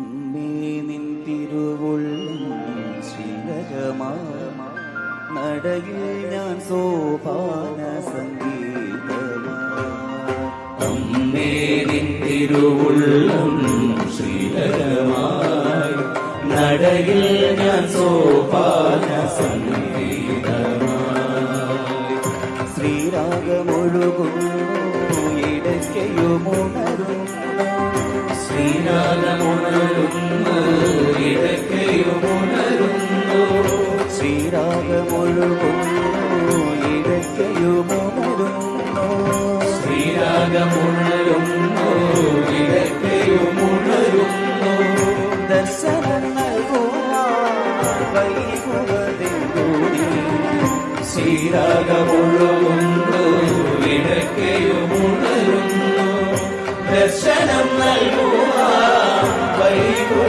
അമ്മേ നിൻ തിരുവുള്ളം ശ്രീലകമായ നടയിൽ ഞാൻ സോപാന സംഗീതമായി. അമ്മേ നിൻ തിരുവുള്ളം ശ്രീലകമായി നടയിൽ ഞാൻ സോപാന സംഗീതമായി. ശ്രീരാഗമൊഴുകുന്നു ഇടയ്ക്കയുമുണരുന്നു, ശ്രീരാഗമുണരുന്നു ഇടയ്ക്കയുമുണരുന്നു, ശ്രീരാഗമൊഴുകുന്നു ഇടയ്ക്കയുമുണരുന്നു, ശ്രീരാഗമുണരുന്നു ഇടയ്ക്കയുമുണരുന്നു. ദർശനം നൽകുവാൻ വൈകുവതെന്തോടി, ശ്രീരാഗമൊഴുകുന്നു ഇടയ്ക്കയുമുണരുന്നു, ദർശനം നൽകുവാൻ വൈകു